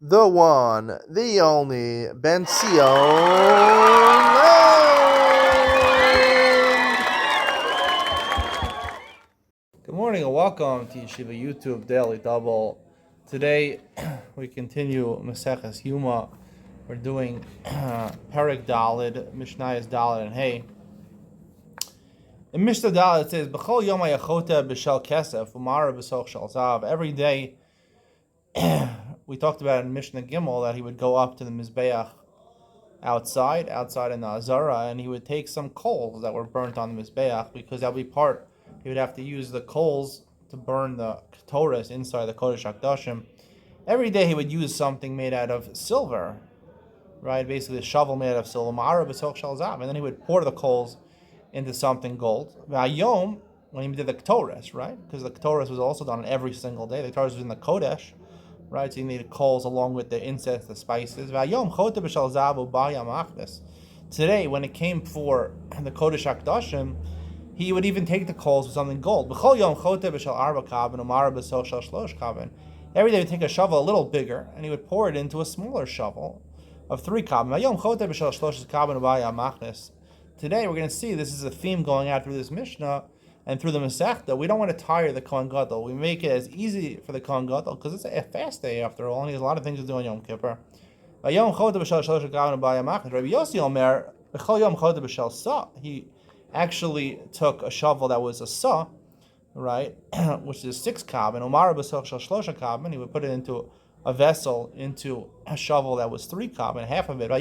the one, the only, Ben Sion. Good morning and welcome to Yeshiva YouTube Daily Double. Today we continue Maseches Yoma. We're doing Perek Dalid, Mishnayos Dalid and Hey. In Mishnah Dalid it says, B'chol Yoma Yachota B'Shel Kesef Umara B'Soch Shel Zav. Every day, we talked about in Mishnah Gimel that he would go up to the Mizbeach outside in the Azara, and he would take some coals that were burnt on the Mizbeach, because that would be part, he would have to use the coals to burn the Ketores inside the Kodesh HaKadoshim. Every day he would use something made out of silver, right? Basically a shovel made out of silver, Ma'ara B'Soch Shel Zav, and then he would pour the coals into something gold. V'ayom, when he did the Ketores, right? Because the Ketores was also done every single day. The Ketores was in the Kodesh, right? So you needed coals along with the incense, the spices. Today, when it came for the Kodesh HaKadoshim, he would even take the coals with something gold. Every day he would take a shovel a little bigger, and he would pour it into a smaller shovel of 3 kabin. Today, we're going to see this is a theme going out through this Mishnah and through the Masechta. We don't want to tire the Kohen Gadol. We make it as easy for the Kohen Gadol, because it's a fast day after all, and he has a lot of things to do on Yom Kippur. He actually took a shovel that was a sa, right, which is 6 kabin. He would put it into a vessel, into a shovel that was 3 kabin, half of it.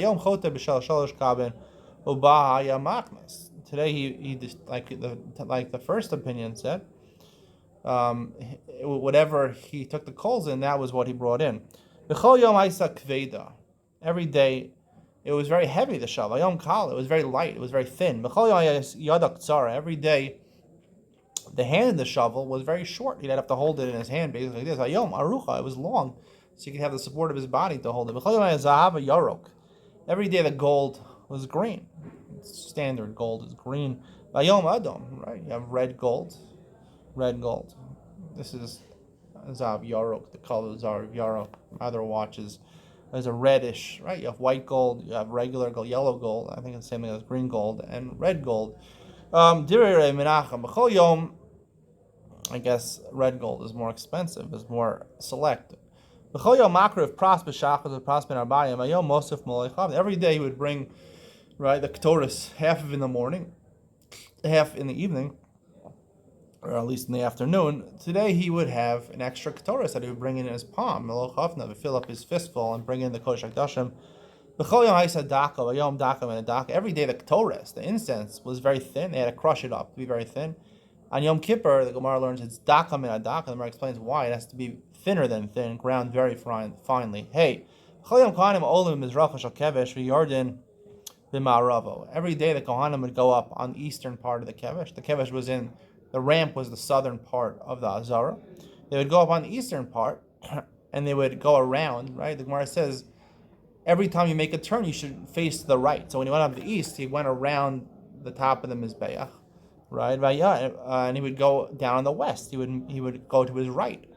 Today he just, like the first opinion said, whatever he took the coals in, that was what he brought in. Every day it was very heavy, the shovel. It was very light, it was very thin. Every day the hand of the shovel was very short. He'd have to hold it in his hand basically like this. It was long, so he could have the support of his body to hold it. Every day the gold was green. Standard gold is green. Vayom Adom, right? You have red gold. This is Zav Yarok, the color of Zav Yarok. Other watches, there's a reddish, right? You have white gold, you have regular gold, yellow gold. I think it's the same thing as green gold and red gold. I guess red gold is more expensive, is more select. Every day he would bring, right, the Ketores, half of in the morning, half in the evening, or at least in the afternoon. Today he would have an extra Ketores that he would bring in his palm, to fill up his fistful and bring in the Kodesh HaKadoshim. Every day the Ketores, the incense, was very thin. They had to crush it up to be very thin. On Yom Kippur, the Gemara learns it's daka min adaka, and the Gemara explains why. It has to be thinner than thin, ground very finely. Hey, every day the Kohanim would go up on the eastern part of the Kevesh. The Kevesh was the ramp was the southern part of the Azara. They would go up on the eastern part, and they would go around, right? The Gemara says, every time you make a turn, you should face to the right. So when he went up the east, he went around the top of the Mizbeach, right? And he would go down on the west. He would go to his right,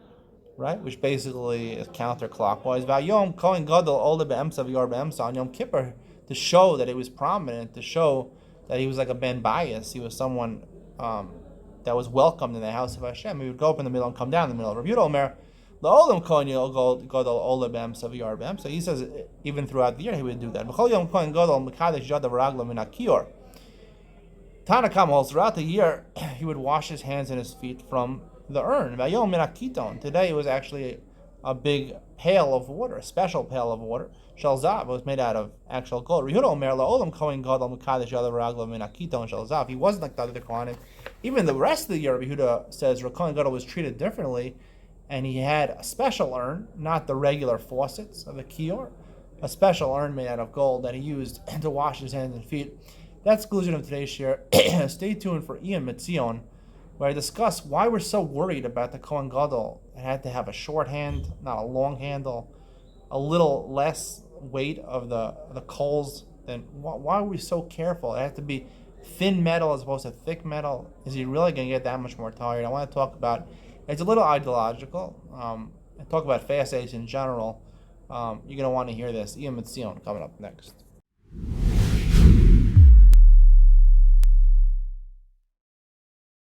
which basically is counterclockwise. Vayom Kohen Gadol Ola Be'emsa V'yor Be'emsa on Yom Kippur, to show that it was prominent, to show that he was like a ben bias. He was someone that was welcomed in the house of Hashem. He would go up in the middle and come down in the middle. Rabbi Yehuda Omer, L'olam Kohen Gadol Ola Be'emsa V'yor Be'emsa. He says even throughout the year he would do that. B'chol Yom Kohen Gadol Mekadesh Yadav Raglav Min HaKior. Tanakam holds throughout the year he would wash his hands and his feet from the urn. Vayom Min HaKiton. Today it was actually a big pail of water, a special pail of water. Shel Zav was made out of actual gold. He wasn't like the other Kohanim. Even the rest of the year, Yehuda says Kohen Gadol was treated differently, and he had a special urn, not the regular faucets of the kior, a special urn made out of gold that he used to wash his hands and feet. That's the conclusion of today's share. Stay tuned for Ian Mitzion, where I discuss why we're so worried about the Kohen Gadol. It had to have a short hand, not a long handle, a little less weight of the coals. Then why are we so careful? It had to be thin metal as opposed to thick metal. Is he really going to get that much more tired? I want to talk about, it's a little ideological. I talk about fast days in general. You're gonna want to hear this. Ian Mitzion coming up next.